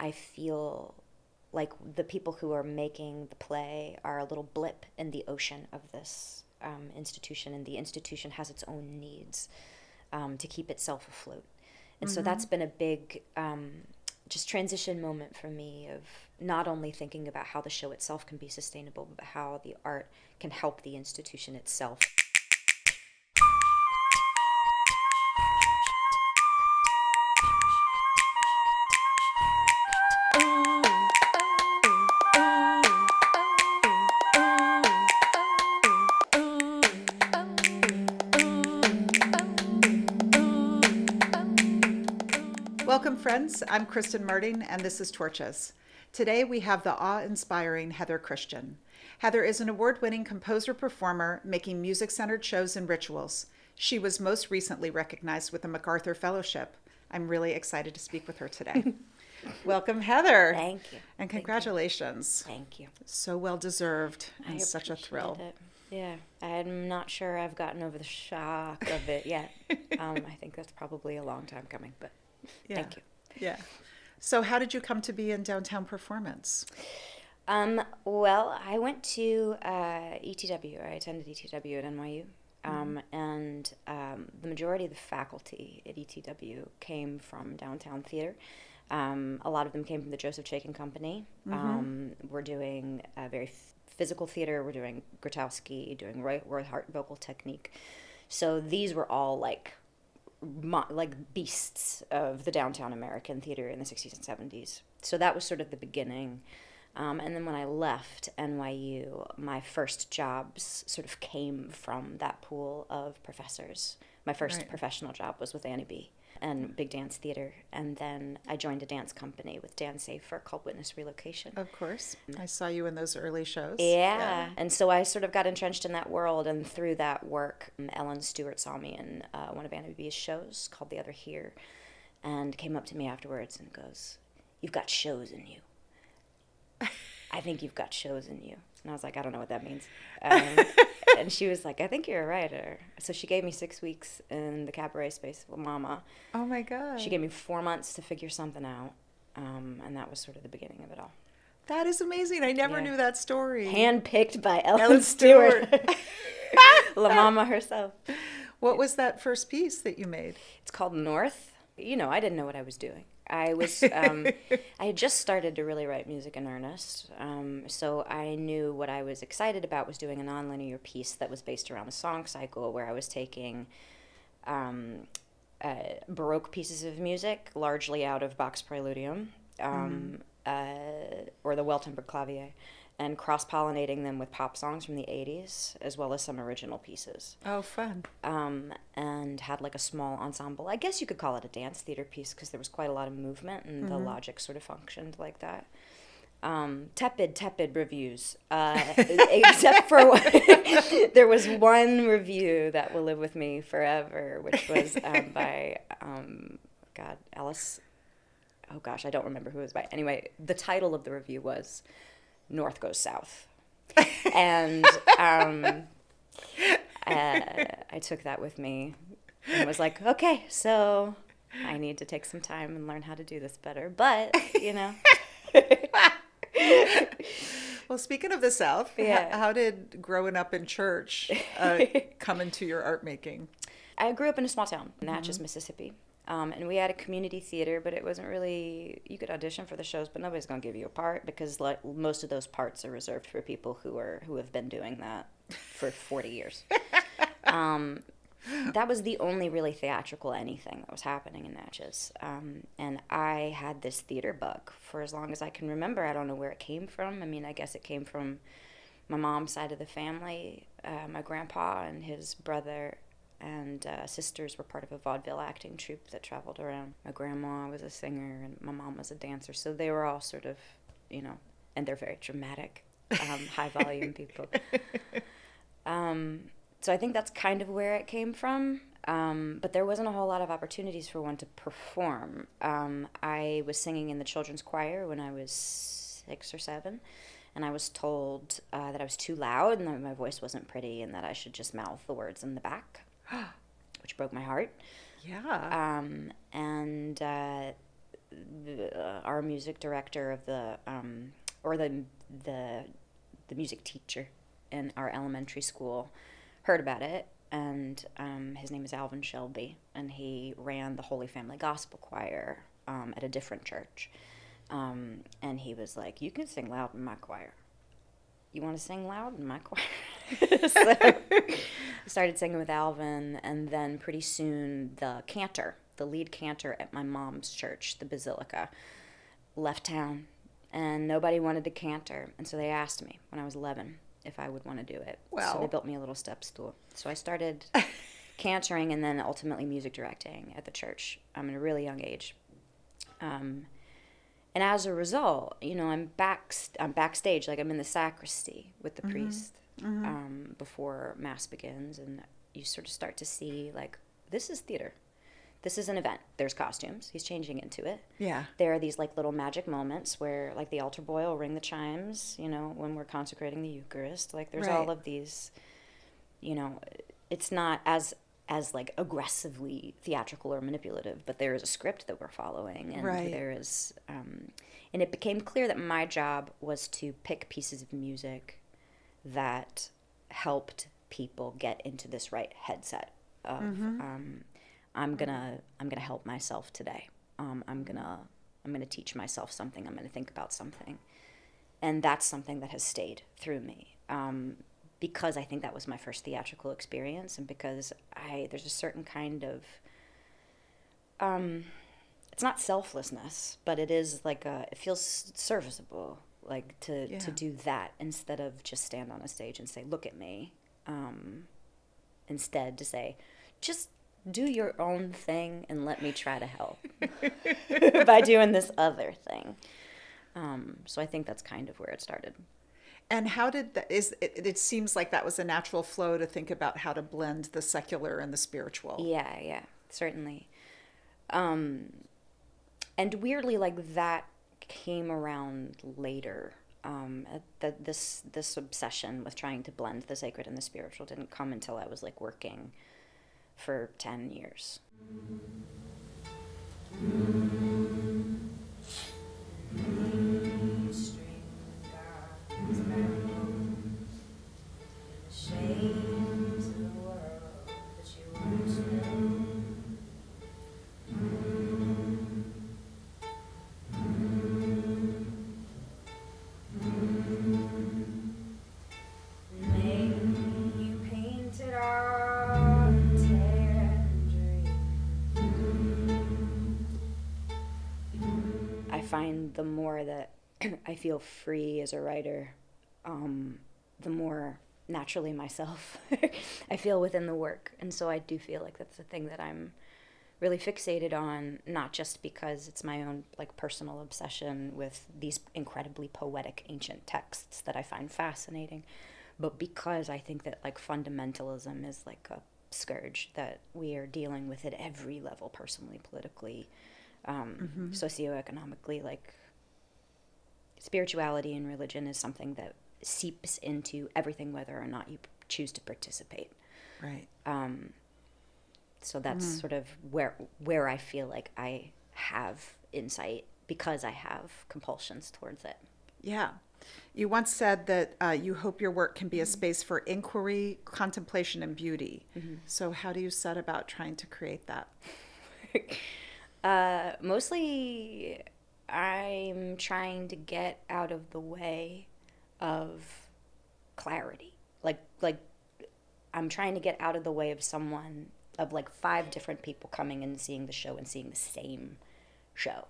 I feel like the people who are making the play are a little blip in the ocean of this institution, and the institution has its own needs to keep itself afloat. And so that's been a big just transition moment for me of not only thinking about how the show itself can be sustainable, but how the art can help the institution itself. Welcome, friends. I'm Kristen Martin, and this is Torches. Today we have the awe-inspiring Heather Christian. Heather is an award-winning composer-performer making music-centered shows and rituals. She was most recently recognized with the MacArthur Fellowship. I'm really excited to speak with her today. Welcome, Heather. Thank you. And congratulations. Thank you. So well-deserved and such a thrill. It. Yeah, I'm not sure I've gotten over the shock of it yet. I think that's probably a long time coming, but thank you. Yeah. So how did you come to be in downtown performance? Well, I went to ETW. I attended ETW at NYU. And the majority of the faculty at ETW came from downtown theater. A lot of them came from the Joseph Chaikin Company. We're doing very physical theater. We're doing Grotowski, doing Roy Hart vocal technique. So these were all like beasts of the downtown American theater in the 60s and 70s. So that was sort of the beginning. And then when I left NYU, my first jobs sort of came from that pool of professors. My first professional job was with Annie B. and Big Dance Theater. And then I joined a dance company with Dan Safer called Witness Relocation. Of course. I saw you in those early shows. Yeah. And so I sort of got entrenched in that world. And through that work, Ellen Stewart saw me in one of Annie B's shows called The Other Here, and came up to me afterwards and goes, "You've got shows in you. I think you've got shows in you." And I was like, "I don't know what that means." And she was like, "I think you're a writer." So she gave me 6 weeks in the cabaret space with Mama. Oh my God. She gave me 4 months to figure something out. And that was sort of the beginning of it all. That is amazing. I never knew that story. Handpicked by Ellen Stewart. La Mama herself. What was that first piece that you made? It's called North. You know, I didn't know what I was doing. I was, I had just started to really write music in earnest, so I knew what I was excited about was doing a nonlinear piece that was based around a song cycle where I was taking Baroque pieces of music, largely out of Bach's Preludium, or the Well-Tempered Clavier, and cross-pollinating them with pop songs from the 80s, as well as some original pieces. Oh, fun. And had like a small ensemble. I guess you could call it a dance theater piece because there was quite a lot of movement and the logic sort of functioned like that. Tepid reviews, except for there was one review that will live with me forever, which was by, Alice. Oh gosh, I don't remember who it was by. Anyway, the title of the review was North Goes South. And I took that with me and was like, okay, so I need to take some time and learn how to do this better. But, you know. Well, speaking of the South, how did growing up in church come into your art making? I grew up in a small town, Natchez, Mississippi. And we had a community theater, but it wasn't really, you could audition for the shows, but nobody's going to give you a part because like, most of those parts are reserved for people who have been doing that for 40 years. That was the only really theatrical anything that was happening in Natchez. And I had this theater bug for as long as I can remember. I don't know where it came from. I mean, I guess it came from my mom's side of the family. My grandpa and his brother and sisters were part of a vaudeville acting troupe that traveled around. My grandma was a singer, and my mom was a dancer. So they were all sort of, you know, and they're very dramatic, high-volume people. So I think that's kind of where it came from. But there wasn't a whole lot of opportunities for one to perform. I was singing in the children's choir when I was 6 or 7. And I was told that I was too loud and that my voice wasn't pretty and that I should just mouth the words in the back, which broke my heart. Yeah. And our music director of or the music teacher in our elementary school heard about it, and his name is Alvin Shelby, and he ran the Holy Family Gospel Choir at a different church, and he was like, "You can sing loud in my choir. You want to sing loud in my choir?" So I started singing with Alvin, and then pretty soon the lead cantor at my mom's church, the Basilica, left town, and nobody wanted to cantor, and so they asked me when I was 11 if I would want to do it. Wow. So they built me a little step stool. So I started cantoring and then ultimately music directing at the church at a really young age. And as a result, I'm backstage, like I'm in the sacristy with the priest before Mass begins, and you sort of start to see, like, this is theater. This is an event. There's costumes. He's changing into it. Yeah. There are these, like, little magic moments where, like, the altar boy will ring the chimes, when we're consecrating the Eucharist. Like, there's all of these, it's not as like aggressively theatrical or manipulative, but there is a script that we're following, and there is, and it became clear that my job was to pick pieces of music that helped people get into this right headset of, I'm gonna help myself today. I'm gonna teach myself something. I'm gonna think about something, and that's something that has stayed through me. Because I think that was my first theatrical experience, and because there's a certain kind of, it's not selflessness, but it is like it feels serviceable, like to do that instead of just stand on a stage and say, "Look at me," instead to say, "Just do your own thing and let me try to help by doing this other thing." So I think that's kind of where it started. And how did that, it seems like that was a natural flow to think about how to blend the secular and the spiritual. Yeah, certainly. And weirdly, like, that came around later. This obsession with trying to blend the sacred and the spiritual didn't come until I was, like, working for 10 years. I find the more that I feel free as a writer, the more naturally myself I feel within the work. And so I do feel like that's the thing that I'm really fixated on, not just because it's my own, like, personal obsession with these incredibly poetic ancient texts that I find fascinating, but because I think that, like, fundamentalism is like a scourge that we are dealing with at every level, personally, politically, socioeconomically. Like, spirituality and religion is something that seeps into everything, whether or not you choose to participate. Right. So that's sort of where I feel like I have insight, because I have compulsions towards it. Yeah. You once said that you hope your work can be a space for inquiry, contemplation, and beauty. So how do you set about trying to create that? Mostly I'm trying to get out of the way of clarity. Like I'm trying to get out of the way of like 5 different people coming and seeing the show and seeing the same show.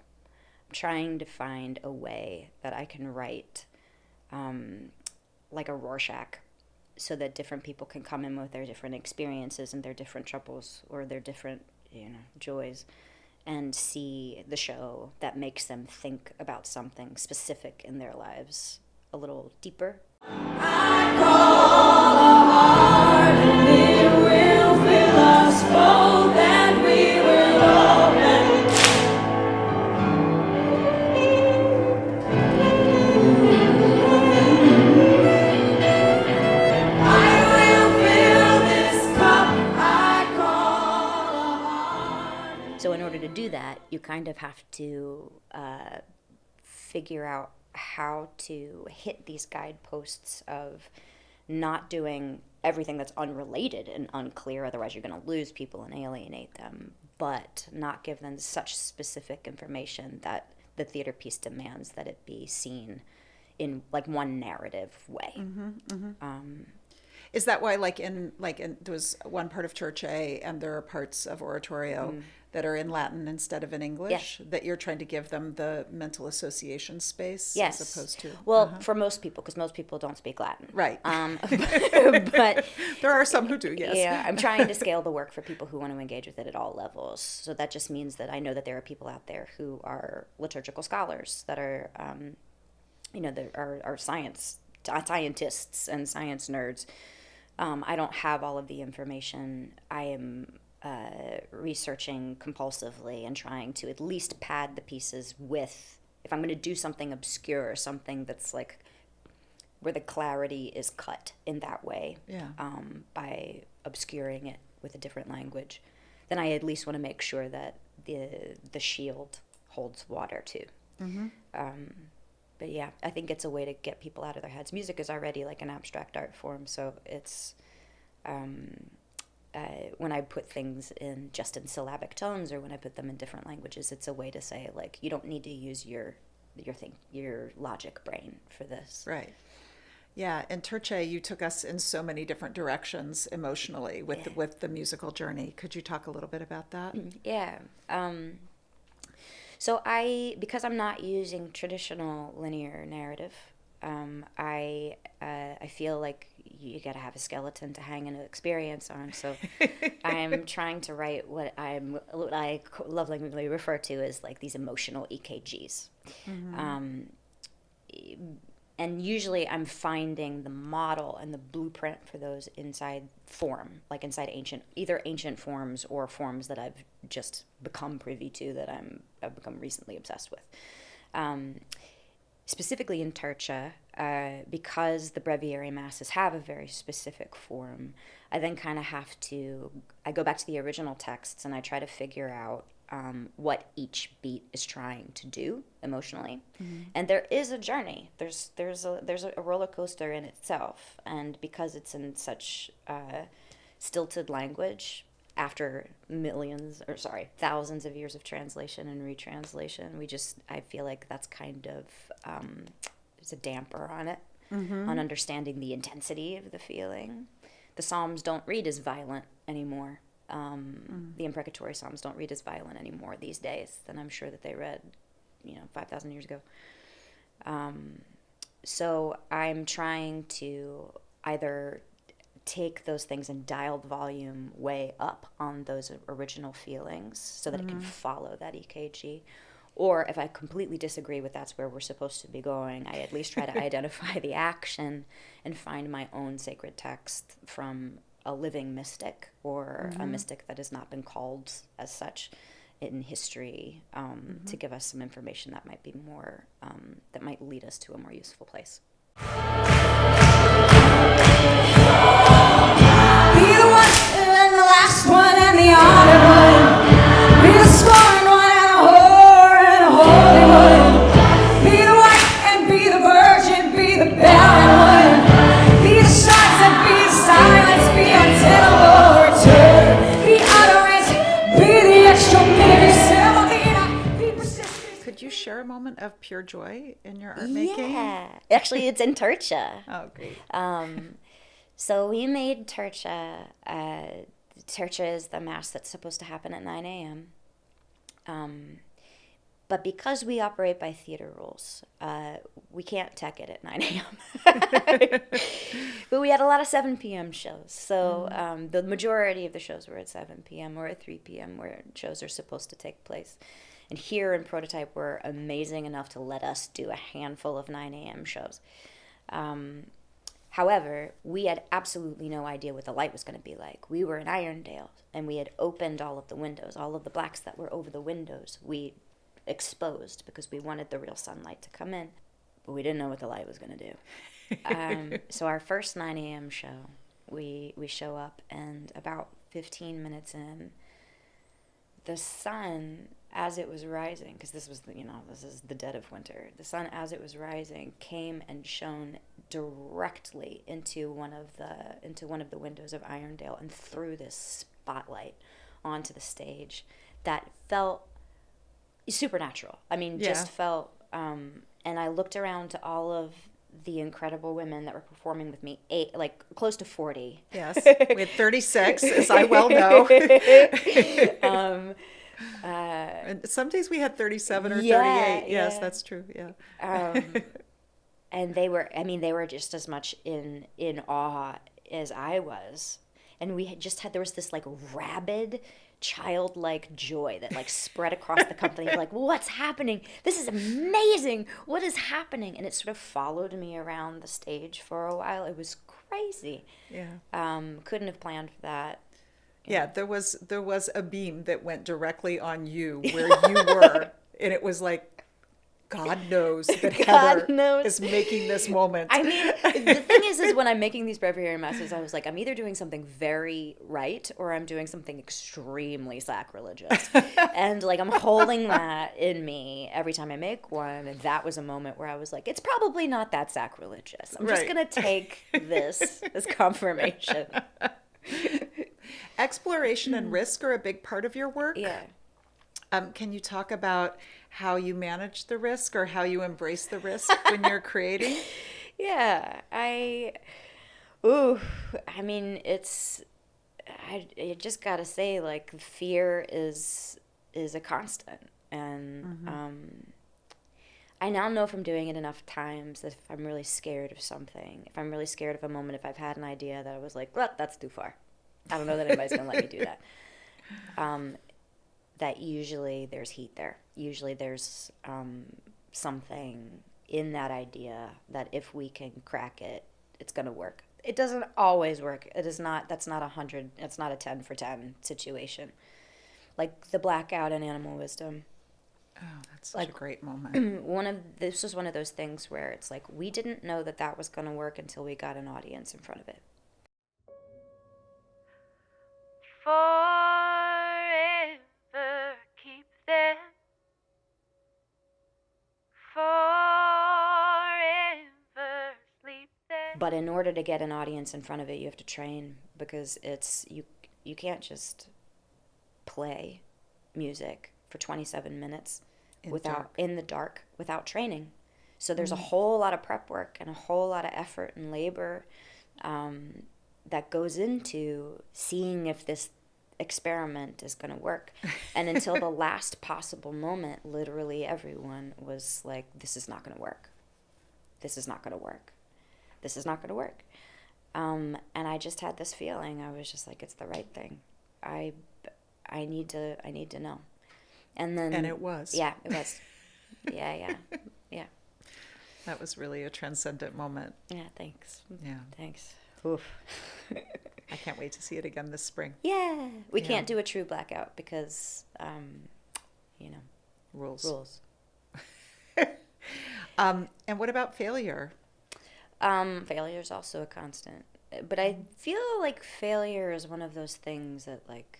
I'm trying to find a way that I can write like a Rorschach, so that different people can come in with their different experiences and their different troubles or their different, joys, and see the show that makes them think about something specific in their lives a little deeper. I call a heart and it will fill us both, and we will open. I will fill this cup, I call a heart. So in order to do that, you kind of have to figure out how to hit these guideposts of not doing everything that's unrelated and unclear, otherwise you're going to lose people and alienate them, but not give them such specific information that the theater piece demands that it be seen in like one narrative way. Is that why, there was one part of Terce and there are parts of Oratorio that are in Latin instead of in English, that you're trying to give them the mental association space as opposed to? Well, for most people, because most people don't speak Latin. Right. But there are some who do, yes. Yeah, I'm trying to scale the work for people who want to engage with it at all levels. So that just means that I know that there are people out there who are liturgical scholars that are, that are scientists and science nerds. I don't have all of the information. I am researching compulsively and trying to at least pad the pieces with, if I'm going to do something obscure, something that's like where the clarity is cut in that way, by obscuring it with a different language, then I at least want to make sure that the shield holds water too. But yeah, I think it's a way to get people out of their heads. Music is already like an abstract art form, so it's when I put things in syllabic tones, or when I put them in different languages, it's a way to say, like, you don't need to use your logic brain for this. Right. Yeah, and Terce, you took us in so many different directions emotionally with the musical journey. Could you talk a little bit about that? Yeah. So because I'm not using traditional linear narrative, I feel like you gotta have a skeleton to hang an experience on. So I'm trying to write what I lovingly refer to as like these emotional EKGs. And usually I'm finding the model and the blueprint for those inside form, like inside either ancient forms or forms that I've just become privy to, that I've become recently obsessed with. Specifically in Terce, because the breviary masses have a very specific form, I then kind of I go back to the original texts and I try to figure out what each beat is trying to do emotionally. And there is a journey. There's a roller coaster in itself, and because it's in such stilted language, after thousands of years of translation and retranslation, I feel like that's kind of there's a damper on it, on understanding the intensity of the feeling. The Psalms don't read as violent anymore. The imprecatory Psalms don't read as violent anymore these days than I'm sure that they read, 5,000 years ago. So I'm trying to either take those things and dial the volume way up on those original feelings so that it can follow that EKG. Or if I completely disagree with that's where we're supposed to be going, I at least try to identify the action and find my own sacred text from a living mystic, or a mystic that has not been called as such in history, to give us some information that might be more, that might lead us to a more useful place. Be the one and the last one and the honored one. Be the scorned one and a whore and a holy one. Be the white and be the virgin, be the barren one. Be the silence and be the silence, be untenable return. Be utterance, be the extraordinary semolina, be persistent. Could you share a moment of pure joy in your art making? Yeah, actually it's in Terce. Oh, great. So we made Terce. Terce is the mass that's supposed to happen at 9 a.m. But because we operate by theater rules, we can't tech it at 9 a.m. But we had a lot of 7 p.m. shows. So the majority of the shows were at 7 p.m. or at 3 p.m. where shows are supposed to take place. And here in Prototype, we're amazing enough to let us do a handful of 9 a.m. shows. However, we had absolutely no idea what the light was going to be like. We were in Irondale, and we had opened all of the windows. All of the blacks that were over the windows, we exposed because we wanted the real sunlight to come in. But we didn't know what the light was going to do. So our first 9 a.m. show, we show up, and about 15 minutes in, the sun as it was rising, because this was this is the dead of winter. The sun, as it was rising, came and shone directly into one of the windows of Irondale and threw this spotlight onto the stage that felt supernatural. I mean, just felt. And I looked around to all of the incredible women that were performing with me, close to 40. Yes, we had 36, as I well know. And some days we had 37 or 38. Yes, that's true. Yeah. And they were just as much in awe as I was. And there was this like rabid, childlike joy that like spread across the company. Like, what's happening? This is amazing. What is happening? And it sort of followed me around the stage for a while. It was crazy. Yeah. Couldn't have planned for that. Yeah, there was a beam that went directly on you where you were, and it was like, God knows that Heather is making this moment. I mean, the thing is when I'm making these breviary masses, I was like, I'm either doing something very right or I'm doing something extremely sacrilegious. And like, I'm holding that in me every time I make one. And that was a moment where I was like, it's probably not that sacrilegious. I'm just going to take this as confirmation. Exploration and risk are a big part of your work. Yeah. Can you talk about how you manage the risk or how you embrace the risk when you're creating? Yeah, I mean, I just gotta say, like, fear is a constant, and I now know from doing it enough times that if I'm really scared of something, if I'm really scared of a moment, if I've had an idea that I was like, well, that's too far, I don't know that anybody's gonna let me do that. That usually there's heat there. Usually there's something in that idea that if we can crack it, it's going to work. It doesn't always work. That's not 100. It's not a 10 for 10 situation. Like the blackout in Animal Wisdom. Oh, that's such a great moment. This was one of those things where it's like we didn't know that was going to work until we got an audience in front of it. Forever keep them. Forever sleep there. But in order to get an audience in front of it, you have to train, because you can't just play music for 27 minutes in the dark without training. So there's a whole lot of prep work and a whole lot of effort and labor that goes into seeing if this experiment is going to work. And until the last possible moment, literally everyone was like, this is not going to work. This is not going to work. This is not going to work. And I just had this feeling. I was just like, it's the right thing. I need to know. And it was. Yeah, it was. Yeah. That was really a transcendent moment. Yeah, thanks. Yeah. Thanks. Oof. I can't wait to see it again this spring. Yeah. We can't do a true blackout because, Rules. And what about failure? Failure is also a constant. But I feel like failure is one of those things that, like,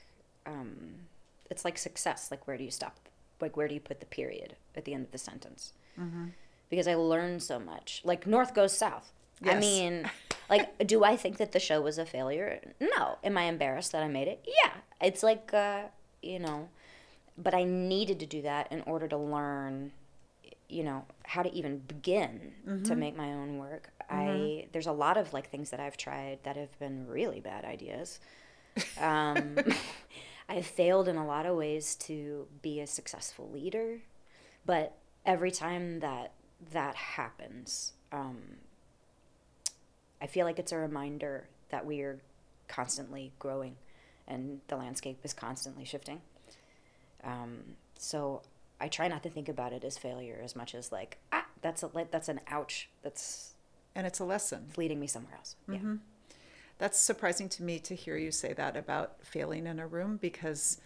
it's like success. Like, where do you stop? Like, where do you put the period at the end of the sentence? Mm-hmm. Because I learned so much. Like, north goes south. Yes. I mean, like, do I think that the show was a failure? No. Am I embarrassed that I made it? Yeah. It's like, but I needed to do that in order to learn, how to even begin to make my own work. Mm-hmm. There's a lot of, like, things that I've tried that have been really bad ideas. I've failed in a lot of ways to be a successful leader, but every time that happens, I feel like it's a reminder that we are constantly growing and the landscape is constantly shifting. So I try not to think about it as failure as much as like, that's an ouch. And it's a lesson. It's leading me somewhere else. Mm-hmm. Yeah. That's surprising to me to hear you say that about failing in a room, because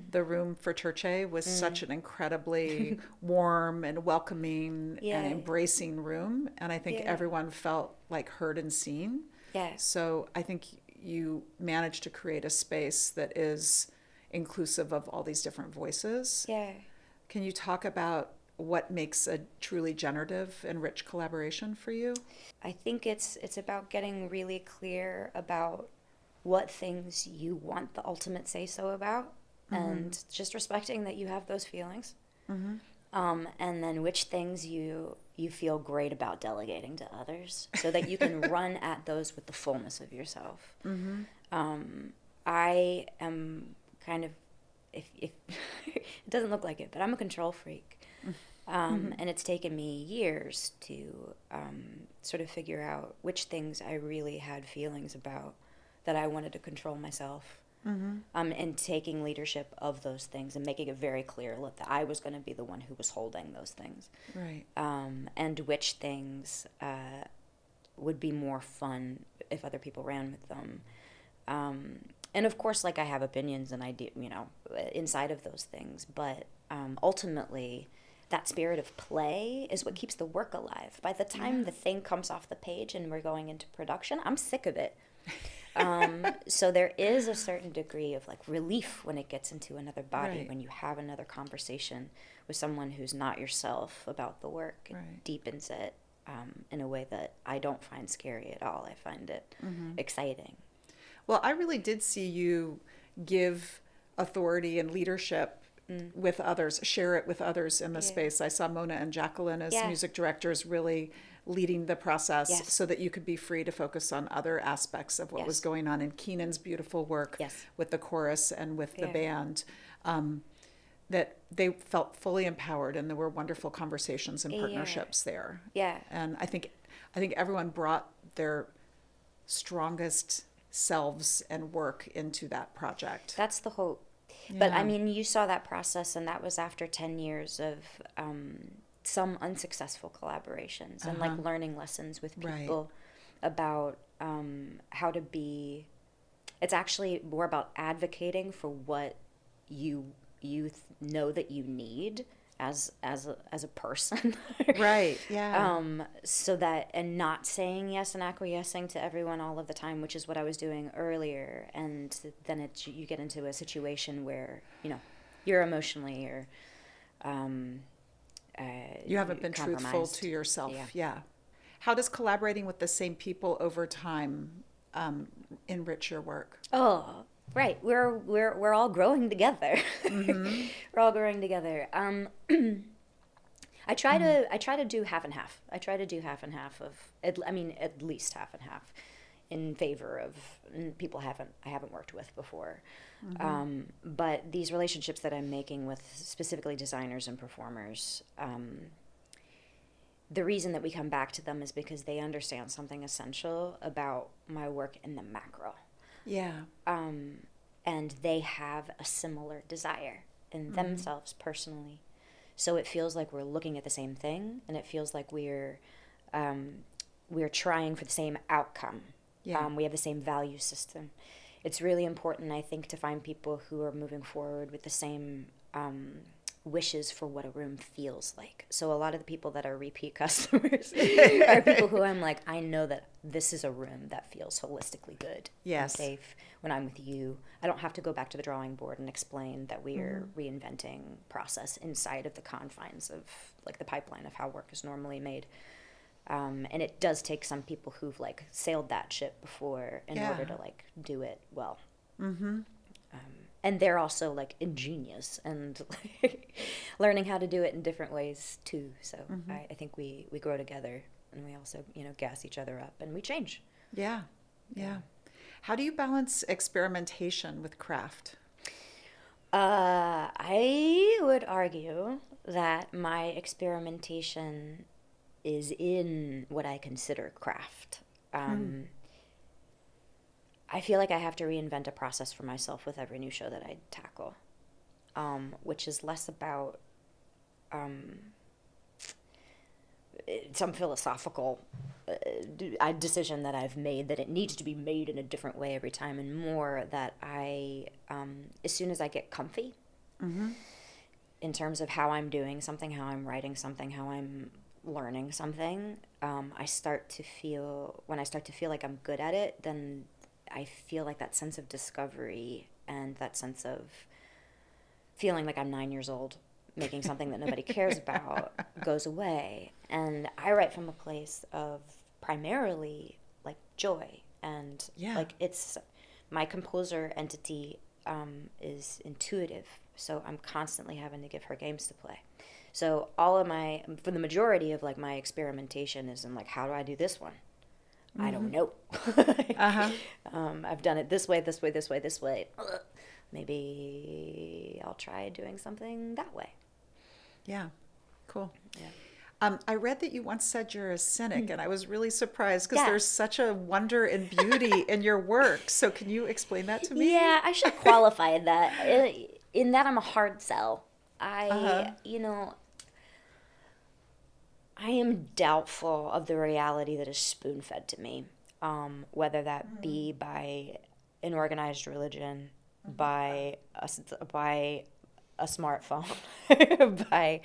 the room for Terce was such an incredibly warm and welcoming and embracing room. And I think everyone felt like heard and seen. Yeah. So I think you managed to create a space that is inclusive of all these different voices. Yeah. Can you talk about what makes a truly generative and rich collaboration for you? I think it's about getting really clear about what things you want the ultimate say-so about, and just respecting that you have those feelings. And then which things you feel great about delegating to others, so that you can run at those with the fullness of yourself. I am kind of, if it doesn't look like it, but I'm a control freak. And it's taken me years to sort of figure out which things I really had feelings about, that I wanted to control myself. And taking leadership of those things and making it very clear that I was going to be the one who was holding those things. Right. And which things would be more fun if other people ran with them. And of course, like, I have opinions and idea, inside of those things, but ultimately, that spirit of play is what keeps the work alive. By the time the thing comes off the page and we're going into production, I'm sick of it. So there is a certain degree of like relief when it gets into another body, when you have another conversation with someone who's not yourself about the work. It deepens it in a way that I don't find scary at all. I find it exciting. Well, I really did see you give authority and leadership with others, share it with others in the space. I saw Mona and Jacqueline as music directors really leading the process so that you could be free to focus on other aspects of what was going on in Keenan's beautiful work with the chorus and with the band, that they felt fully empowered, and there were wonderful conversations and partnerships there. And I think everyone brought their strongest selves and work into that project. That's the hope. But I mean, you saw that process, and that was after 10 years of some unsuccessful collaborations and like learning lessons with people about how to be. It's actually more about advocating for what you know that you need as a person. So that, and not saying yes and acquiescing to everyone all of the time, which is what I was doing earlier. And then you get into a situation where you're emotionally or you haven't been truthful to yourself. How does collaborating with the same people over time enrich your work? Right, we're all growing together. We're all growing together. I try to do half and half. I try to do half and half of, at least half and half, in favor of people I haven't worked with before. But these relationships that I'm making with specifically designers and performers, the reason that we come back to them is because they understand something essential about my work in the macro. And they have a similar desire in themselves personally. So it feels like we're looking at the same thing, and it feels like we're trying for the same outcome. We have the same value system. It's really important, I think, to find people who are moving forward with the same wishes for what a room feels like. So a lot of the people that are repeat customers are people who I'm like, I know that this is a room that feels holistically good and safe when I'm with you. I don't have to go back to the drawing board and explain that we are reinventing process inside of the confines of like the pipeline of how work is normally made. And it does take some people who've like sailed that ship before in order to like do it well. And they're also like ingenious and like, learning how to do it in different ways too. So I think we grow together, and we also gas each other up, and we change. How do you balance experimentation with craft? I would argue that my experimentation is in what I consider craft. I feel like I have to reinvent a process for myself with every new show that I tackle, which is less about some philosophical decision that I've made that it needs to be made in a different way every time, and more that I, as soon as I get comfy in terms of how I'm doing something, how I'm writing something, how I'm learning something, when I start to feel like I'm good at it, then I feel like that sense of discovery and that sense of feeling like I'm 9 years old making something that nobody cares about goes away. And I write from a place of primarily like joy, and like it's my composer entity is intuitive, so I'm constantly having to give her games to play. So all of my, for the majority of like my experimentation is in like, how do I do this one? I don't know. I've done it this way, this way, this way, this way. Maybe I'll try doing something that way. Yeah, cool. Yeah. I read that you once said you're a cynic, and I was really surprised because there's such a wonder and beauty in your work. So can you explain that to me? Yeah, I should qualify that. In that I'm a hard sell. You know, I am doubtful of the reality that is spoon-fed to me, whether that be by an organized religion, by a smartphone, by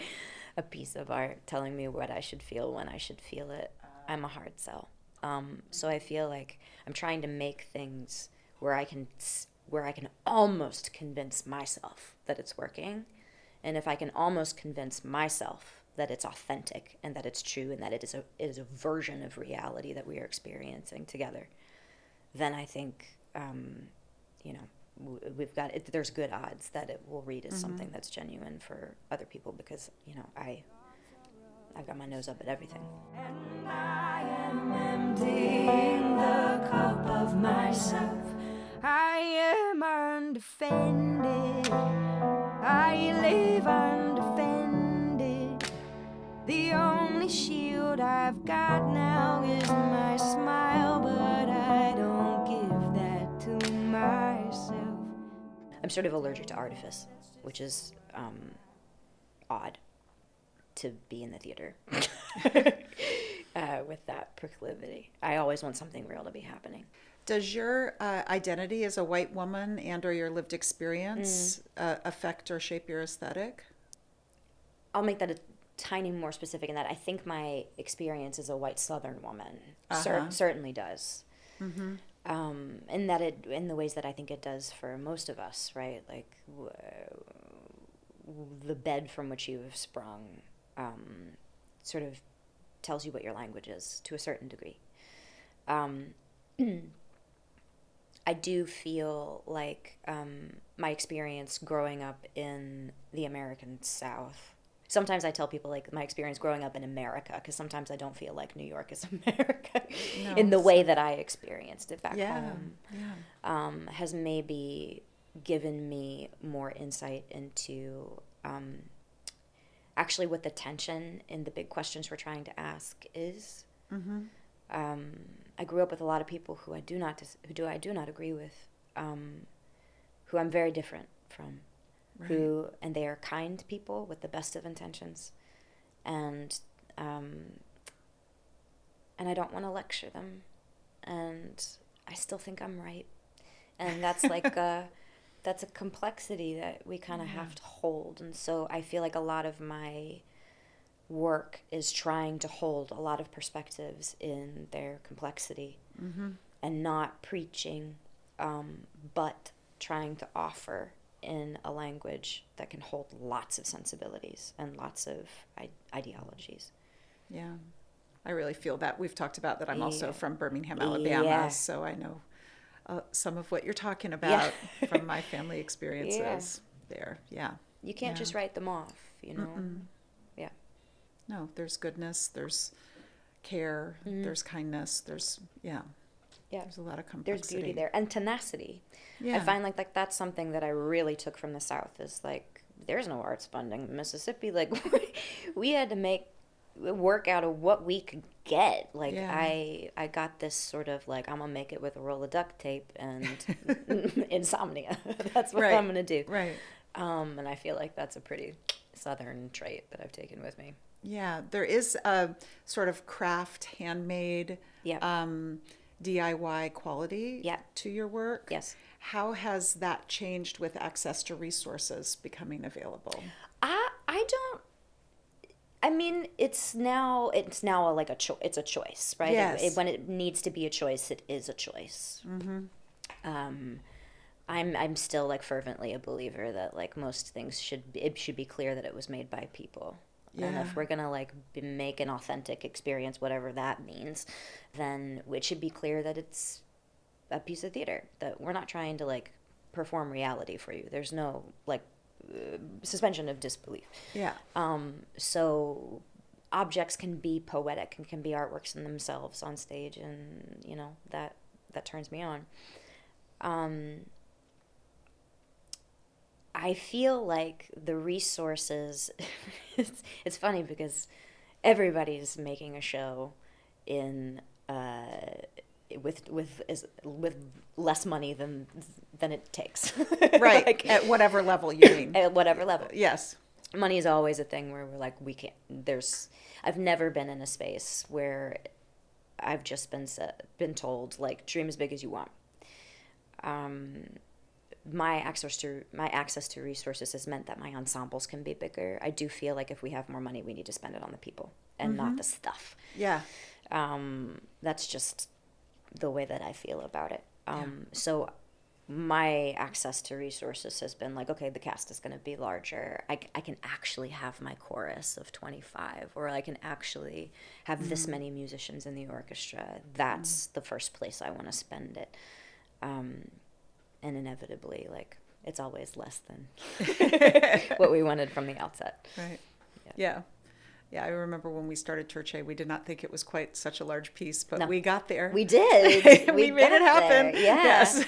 a piece of art telling me what I should feel when I should feel it. I'm a hard sell. So I feel like I'm trying to make things where I can almost convince myself that it's working. And if I can almost convince myself that it's authentic and that it's true and that it is a version of reality that we are experiencing together, then I think, you know, we've got it, there's good odds that it will read as something that's genuine for other people, because, you know, I've got my nose up at everything. And I am emptying the cup of myself. I am undefended. I live undefended. The only shield I've got now is my smile, but I don't give that to myself. I'm sort of allergic to artifice, which is odd to be in the theater with that proclivity. I always want something real to be happening. Does your identity as a white woman and or your lived experience affect or shape your aesthetic? I'll make that a tiny more specific in that I think my experience as a white Southern woman certainly does. In that in the ways that I think it does for most of us, right? Like the bed from which you have sprung sort of tells you what your language is to a certain degree. I do feel like my experience growing up in the American South. Sometimes I tell people like my experience growing up in America, because sometimes I don't feel like New York is America in the way that I experienced it back home. Has maybe given me more insight into actually what the tension in the big questions we're trying to ask is. I grew up with a lot of people who I do not agree with, who I'm very different from. And they are kind people with the best of intentions, and I don't want to lecture them, and I still think I'm right, and that's like that's a complexity that we kind of have to hold. And so I feel like a lot of my work is trying to hold a lot of perspectives in their complexity, and not preaching, but trying to offer in a language that can hold lots of sensibilities and lots of ideologies. Yeah, I really feel that. We've talked about that. I'm also from Birmingham, Alabama, so I know some of what you're talking about from my family experiences there. Yeah. You can't just write them off, you know? Yeah. No, there's goodness, there's care, there's kindness, there's a lot of complexity. There's beauty there, and tenacity. I find like that's something that I really took from the South, is like there's no arts funding in Mississippi. Like we had to make work out of what we could get. Like I got this sort of like, I'm gonna make it with a roll of duct tape and insomnia. That's what I'm gonna do. Right. And I feel like that's a pretty Southern trait that I've taken with me. Yeah, there is a sort of craft, handmade, DIY quality to your work. Yes. How has that changed with access to resources becoming available? I mean, it's now it's a choice, right? Yes. When it needs to be a choice, it is a choice. I'm still like fervently a believer that like most things it should be clear that it was made by people. And if we're gonna like make an authentic experience, whatever that means, then it should be clear that it's a piece of theater, that we're not trying to like perform reality for you. There's no like suspension of disbelief. Yeah. So objects can be poetic and can be artworks in themselves on stage, and you know that turns me on. I feel like the resources, it's funny because everybody's making a show in with less money than it takes. Right. Like, at whatever level you mean. At whatever level. Yes. Money is always a thing where we're like, I've never been in a space where I've just been told like, dream as big as you want. My access to resources has meant that my ensembles can be bigger. I do feel like if we have more money, we need to spend it on the people and not the stuff. Yeah. That's just the way that I feel about it. So my access to resources has been like, okay, the cast is going to be larger. I can actually have my chorus of 25, or I can actually have this many musicians in the orchestra. That's the first place I want to spend it. And inevitably, like, it's always less than what we wanted from the outset. Right. Yeah. Yeah, I remember when we started Terce, we did not think it was quite such a large piece, but we got there. We did. We made it happen. There. Yeah. Yes.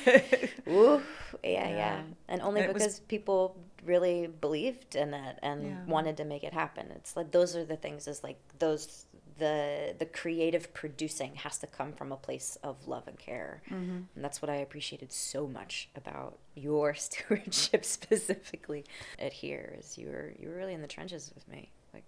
Ooh, yeah. And only because people really believed in it and wanted to make it happen. It's like those are the things, is like the creative producing has to come from a place of love and care. And that's what I appreciated so much about your stewardship specifically at here, is you were really in the trenches with me. Like,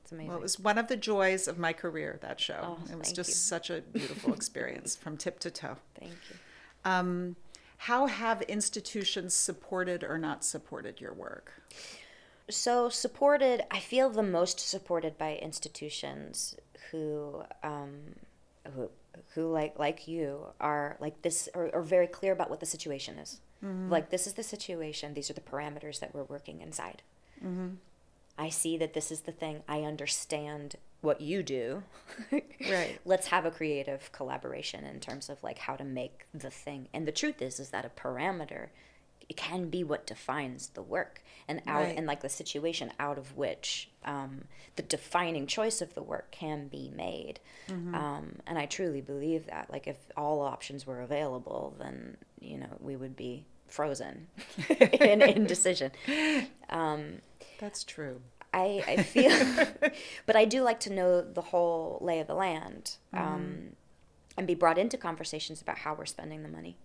it's amazing. Well, it was one of the joys of my career, that show. Oh, it was just such a beautiful experience from tip to toe. Thank you. How have institutions supported or not supported your work? So I feel the most supported by institutions who like you are like this, are very clear about what the situation is. Like, this is the situation. These are the parameters that we're working inside. I see that this is the thing. I understand what you do. Right. Let's have a creative collaboration in terms of like how to make the thing. And the truth is that a parameter, it can be what defines the work, and and like the situation out of which the defining choice of the work can be made. And I truly believe that, like, if all options were available, then we would be frozen in indecision. That's true. I feel, but I do like to know the whole lay of the land, and be brought into conversations about how we're spending the money,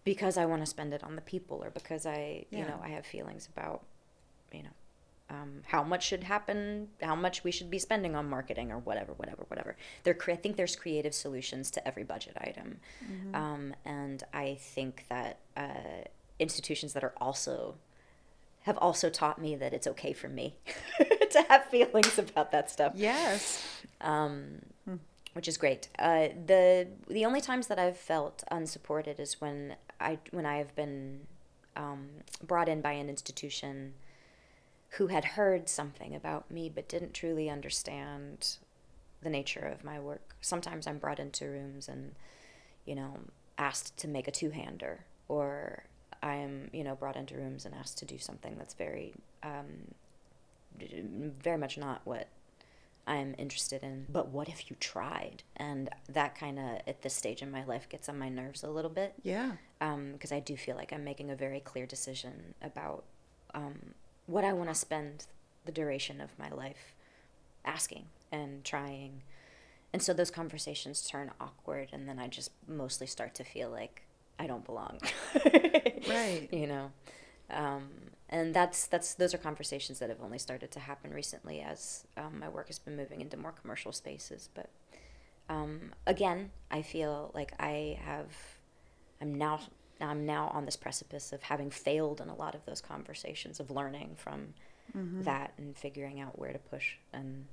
because I want to spend it on the people, or because I have feelings about, how much should happen, how much we should be spending on marketing, or whatever. I think there's creative solutions to every budget item, and I think that institutions that have also taught me that it's okay for me to have feelings about that stuff. Yes. Which is great. The only times that I've felt unsupported is when I have been brought in by an institution who had heard something about me but didn't truly understand the nature of my work. Sometimes I'm brought into rooms and, asked to make a two-hander, or I'm, brought into rooms and asked to do something that's very, very much not what I'm interested in. But what if you tried? And that kind of, at this stage in my life, gets on my nerves a little bit. Yeah. Because I do feel like I'm making a very clear decision about what I want to spend the duration of my life asking and trying. And so those conversations turn awkward, and then I just mostly start to feel like I don't belong. Right. And those are conversations that have only started to happen recently as my work has been moving into more commercial spaces. But again, I feel like I'm now on this precipice of having failed in a lot of those conversations, of learning from that and figuring out where to push and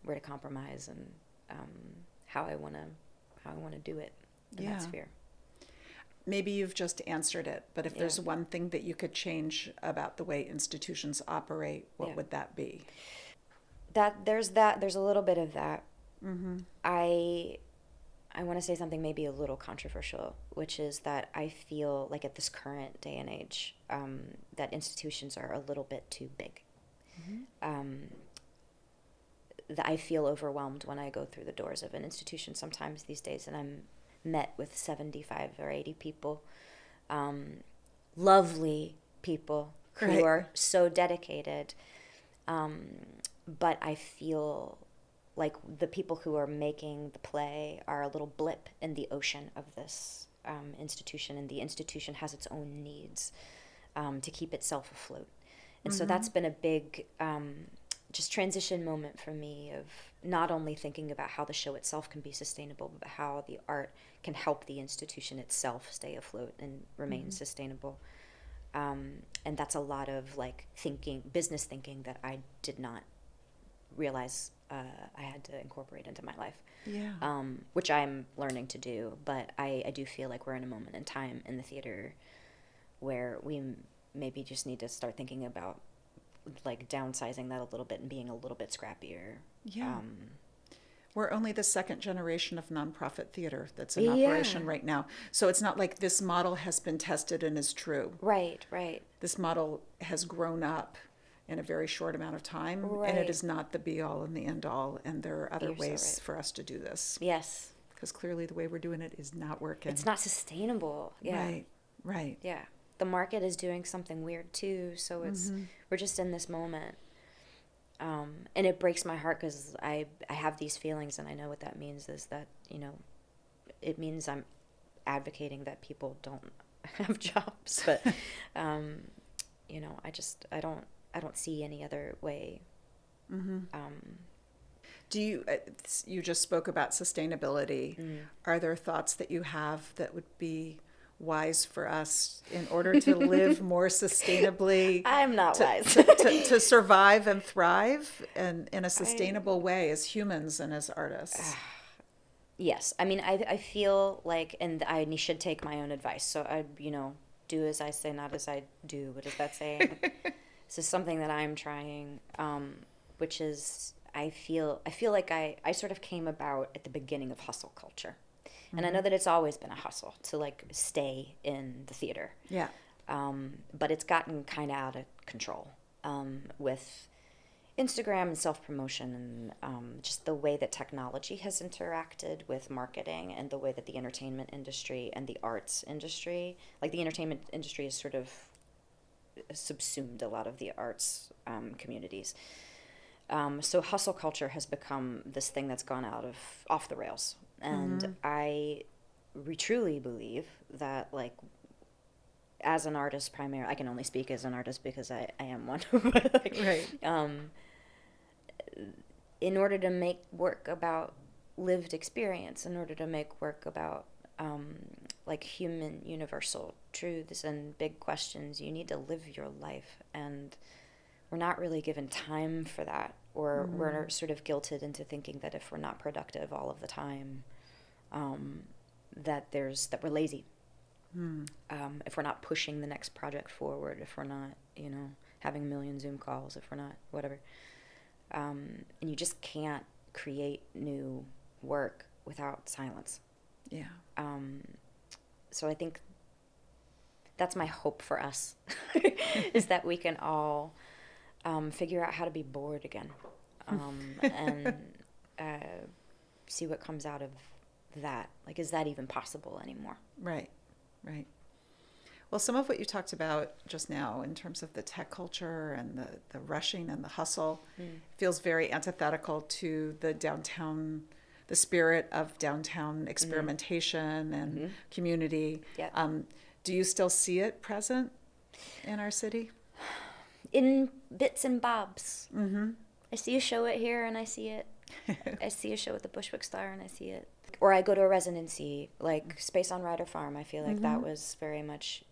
where to compromise, and how I want to do it in that sphere. maybe you've just answered it, but if Yeah. there's one thing that you could change about the way institutions operate, what Yeah. would that be? There's a little bit of that. I want to say something maybe a little controversial, which is that I feel like at this current day and age, that institutions are a little bit too big. That I feel overwhelmed when I go through the doors of an institution sometimes these days, and I'm met with 75 or 80 people, lovely people who Right. are so dedicated, but I feel like the people who are making the play are a little blip in the ocean of this institution, and the institution has its own needs to keep itself afloat. And so that's been a big just transition moment for me of not only thinking about how the show itself can be sustainable, but how the art can help the institution itself stay afloat and remain sustainable. And that's a lot of like business thinking that I did not realize I had to incorporate into my life. Yeah. Which I'm learning to do, but I do feel like we're in a moment in time in the theater where we maybe just need to start thinking about like downsizing that a little bit and being a little bit scrappier. Yeah. We're only the second generation of nonprofit theater that's in Yeah. operation right now. So it's not like this model has been tested and is true. Right. This model has grown up in a very short amount of time, and Right. it is not the be all and the end all. And there are other You're so ways right. for us to do this, Yes. because clearly the way we're doing it is not working. It's not sustainable. Yeah. Right. Yeah. The market is doing something weird too, so it's we're just in this moment. And it breaks my heart because I have these feelings, and I know what that means is that, it means I'm advocating that people don't have jobs, but I don't see any other way. Do you just spoke about sustainability. Are there thoughts that you have that would be wise for us in order to live more sustainably? I'm not wise. to survive and thrive and in a sustainable way as humans and as artists. Yes. I mean, I feel like, and I should take my own advice. So I, do as I say, not as I do. What does that say? This is something that I'm trying, which is I feel like I sort of came about at the beginning of hustle culture. And I know that it's always been a hustle to like stay in the theater. Yeah. But it's gotten kind of out of control with Instagram and self-promotion and just the way that technology has interacted with marketing and the way that the entertainment industry and the arts industry, like the entertainment industry has sort of subsumed a lot of the arts communities. So hustle culture has become this thing that's gone off the rails. And I truly believe that, like, as an artist primarily, I can only speak as an artist because I am one. But, like, Right. In order to make work about lived experience, in order to make work about like human universal truths and big questions, you need to live your life, and we're not really given time for that, or we're sort of guilted into thinking that if we're not productive all of the time, that we're lazy. If we're not pushing the next project forward, if we're not, having a million Zoom calls, if we're not whatever, and you just can't create new work without silence. Yeah. So I think that's my hope for us, is that we can all figure out how to be bored again, and see what comes out of that. Like, is that even possible anymore? Right. Well, some of what you talked about just now in terms of the tech culture and the rushing and the hustle feels very antithetical to the spirit of downtown experimentation and community. Yep. Do you still see it present in our city? In bits and bobs. I see a show at here and I see it. I see a show at the Bushwick Starr and I see it. Or I go to a residency, like Space on Ryder Farm. I feel like that was very much,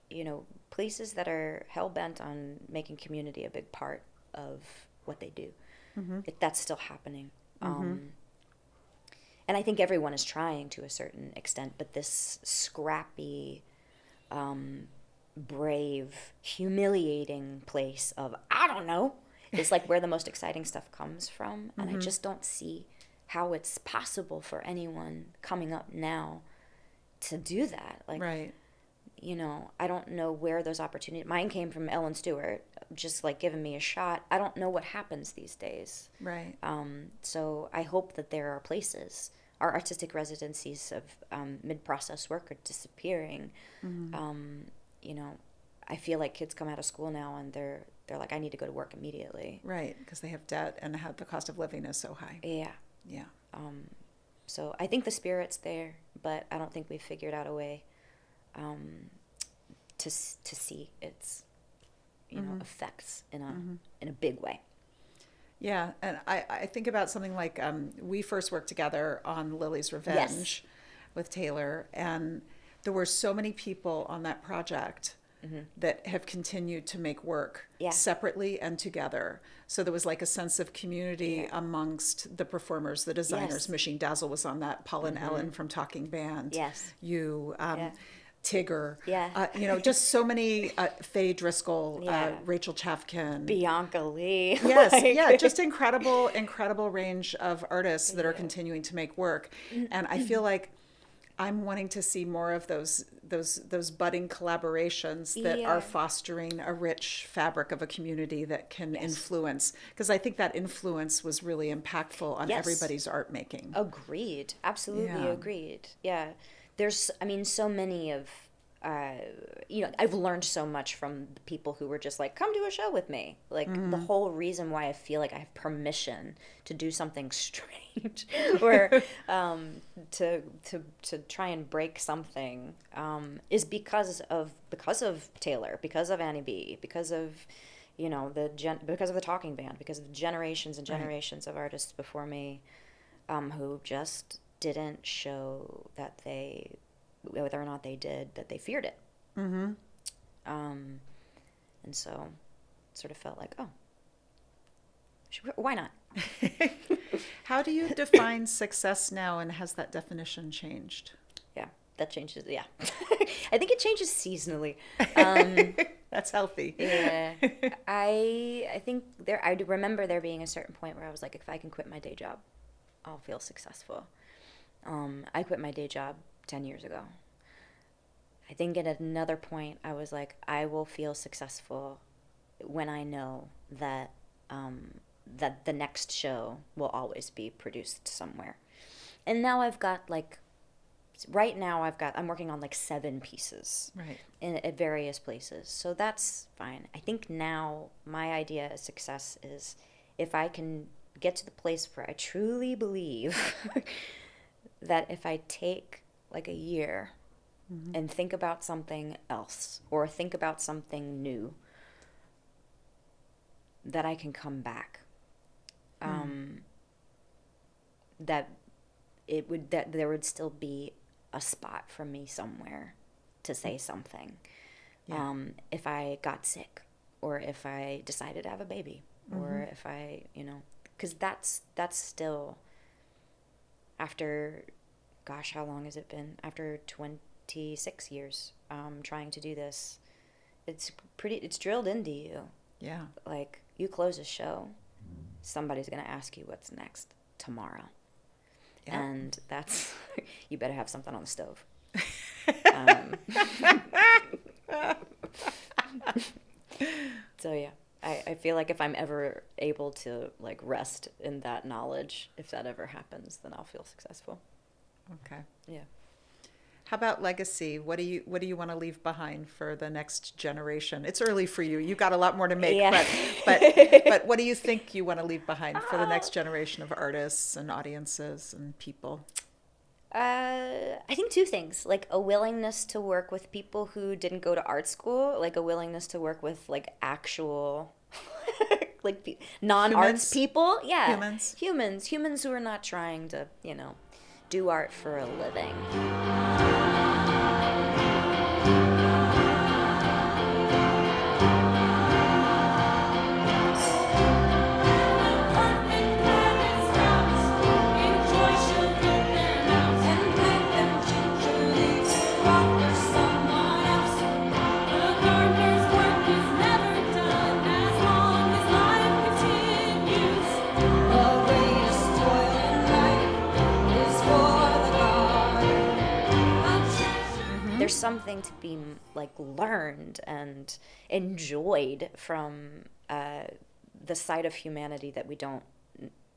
places that are hell-bent on making community a big part of what they do. That's still happening. And I think everyone is trying to a certain extent, but this scrappy brave, humiliating place of, I don't know, is like where the most exciting stuff comes from. And I just don't see how it's possible for anyone coming up now to do that. Like, Right. you know, I don't know where those opportunities, mine came from Ellen Stewart, just like giving me a shot. I don't know what happens these days. Right. So I hope that there are places. Our artistic residencies of mid-process work are disappearing. You know, I feel like kids come out of school now and they're like, I need to go to work immediately. Right, because they have debt and have the cost of living is so high. Yeah. Yeah. So I think the spirit's there, but I don't think we've figured out a way to see its, you know, effects in a big way. Yeah, and I think about something like we first worked together on Lily's Revenge with Taylor, and there were so many people on that project that have continued to make work separately and together. So there was like a sense of community amongst the performers, the designers. Machine Dazzle was on that, Paul and Ellen from Talking Band. Yes. You, Tigger. Yeah. You know, just so many, Faye Driscoll, Rachel Chafkin. Bianca Lee. Yes, Like- yeah, just incredible range of artists that are continuing to make work. And I feel like I'm wanting to see more of those budding collaborations that are fostering a rich fabric of a community that can influence. Because I think that influence was really impactful on everybody's art making. Agreed. Absolutely agreed. Yeah. There's, I mean, so many of, you know, I've learned so much from the people who were just like, come do a show with me. Like, the whole reason why I feel like I have permission to do something strange or to try and break something is because of Taylor, because of Annie B, because of, you know, because of the Talking Band, because of the generations and generations of artists before me who just didn't show that they, whether or not they did, that they feared it. And so it sort of felt like, oh, why not? How do you define success now, and has that definition changed? Yeah, that changes. Yeah. I think it changes seasonally. That's healthy. Yeah. I think I remember there being a certain point where I was like, if I can quit my day job, I'll feel successful. I quit my day job 10 years ago. I think at another point I was like, I will feel successful when I know that that the next show will always be produced somewhere. And now I've got like, right now I'm working on like 7 pieces at various places. So that's fine. I think now my idea of success is if I can get to the place where I truly believe that if I take like a year and think about something else or think about something new, that I can come back. That there would still be a spot for me somewhere to say something. If I got sick, or if I decided to have a baby, or if I, you know, because that's still after, gosh, how long has it been? After 26 years trying to do this, it's drilled into you. Yeah. Like, you close a show, somebody's going to ask you what's next tomorrow. Yep. And that's, you better have something on the stove. So yeah, I feel like if I'm ever able to like rest in that knowledge, if that ever happens, then I'll feel successful. Okay. Yeah. How about legacy? What do you want to leave behind for the next generation? It's early for you. You got a lot more to make, but what do you think you want to leave behind for the next generation of artists and audiences and people? I think 2 things, like a willingness to work with people who didn't go to art school, like a willingness to work with like actual like non-arts people. Yeah. Humans who are not trying to, you know, do art for a living. there's something to be like learned and enjoyed from the side of humanity that we don't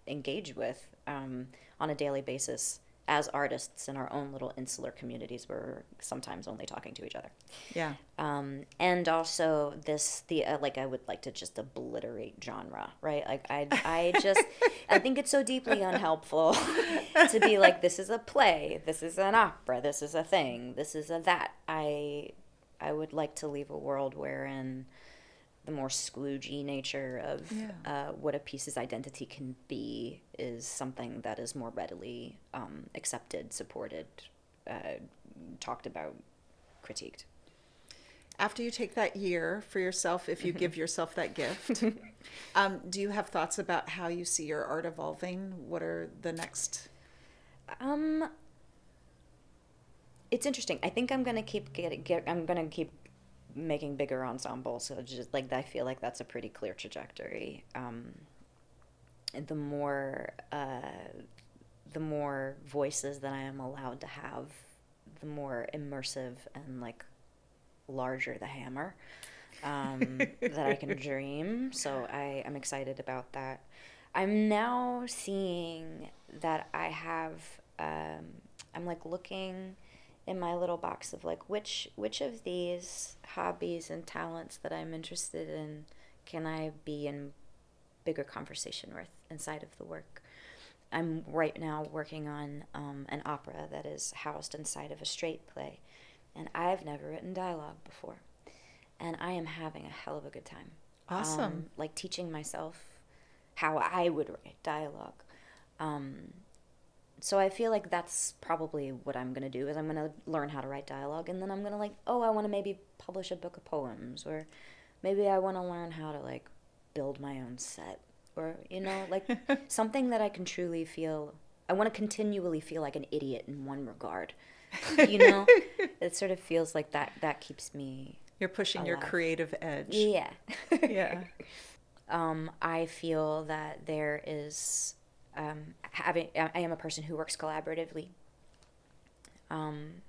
engage with on a daily basis as artists in our own little insular communities where we're sometimes only talking to each other. Yeah. And also like I would like to just obliterate genre, right? Like I think it's so deeply unhelpful to be like, this is a play, this is an opera, this is a thing, this is a that. I would like to leave a world wherein the more skloogey nature of what a piece's identity can be is something that is more readily accepted, supported, talked about, critiqued. After you take that year for yourself, if you give yourself that gift, do you have thoughts about how you see your art evolving? What are the next? It's interesting. I think I'm gonna keep keep making bigger ensembles. So just like I feel like that's a pretty clear trajectory. The more voices that I am allowed to have, the more immersive and like larger the hammer that I can dream. So I'm excited about that. I'm now seeing that I have I'm like looking in my little box of like which of these hobbies and talents that I'm interested in can I be in bigger conversation with inside of the work. I'm right now working on an opera that is housed inside of a straight play, and I've never written dialogue before, and I am having a hell of a good time. Awesome. Like teaching myself how I would write dialogue. So I feel like that's probably what I'm going to do is I'm going to learn how to write dialogue, and then I'm going to like, I want to maybe publish a book of poems, or maybe I want to learn how to like build my own set, or, like something that I can truly feel. I want to continually feel like an idiot in one regard, It sort of feels like that keeps me You're pushing alive. Your creative edge. Yeah. Yeah. I feel that there is... I am a person who works collaboratively. I'm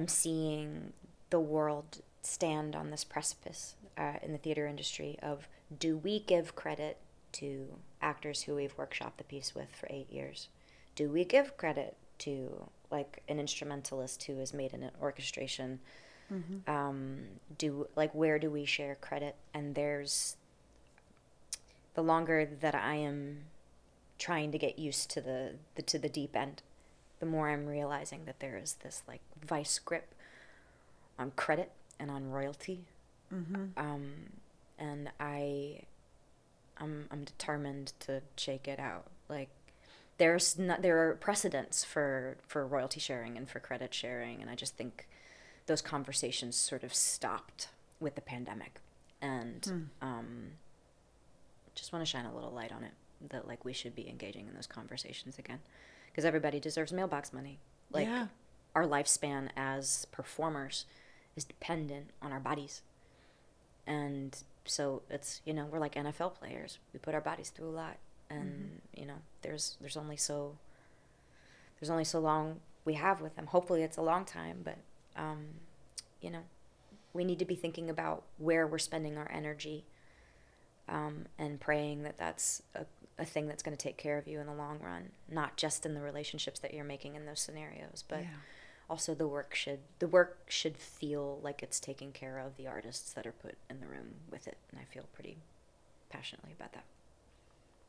seeing the world stand on this precipice in the theater industry of, do we give credit to actors who we've workshopped the piece with for 8 years? Do we give credit to like an instrumentalist who has made an orchestration? Mm-hmm. Where do we share credit? And there's the longer that I am trying to get used to the deep end, the more I'm realizing that there is this like vice grip on credit and on royalty. Mm-hmm. And I'm determined to shake it out. Like there are precedents for royalty sharing and for credit sharing, and I just think those conversations sort of stopped with the pandemic, and just want to shine a little light on it, that like we should be engaging in those conversations again, because everybody deserves mailbox money. Like our lifespan as performers is dependent on our bodies, and so it's we're like NFL players. We put our bodies through a lot, and there's only so long we have with them. Hopefully it's a long time, but we need to be thinking about where we're spending our energy, and praying that that's a thing that's going to take care of you in the long run, not just in the relationships that you're making in those scenarios, but also the work should feel like it's taking care of the artists that are put in the room with it, and I feel pretty passionately about that.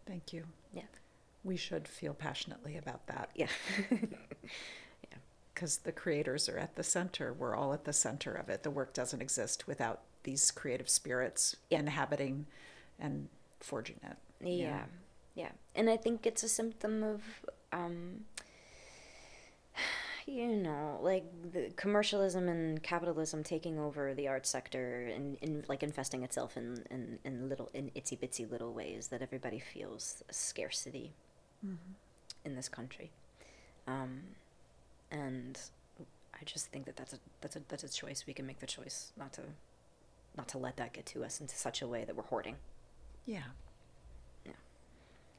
Thank you. Yeah. We should feel passionately about that. Yeah. Because the creators are at the center. We're all at the center of it. The work doesn't exist without these creative spirits inhabiting and forging it. Yeah. And I think it's a symptom of, like the commercialism and capitalism taking over the arts sector and like infesting itself in itsy bitsy little ways that everybody feels a scarcity in this country. And I just think that that's a choice. We can make the choice not to let that get to us into such a way that we're hoarding. Yeah.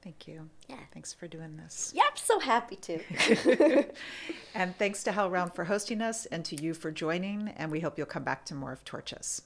Thank you. Yeah. Thanks for doing this. Yep, so happy to. And thanks to Hell Round for hosting us and to you for joining. And we hope you'll come back to more of Torches.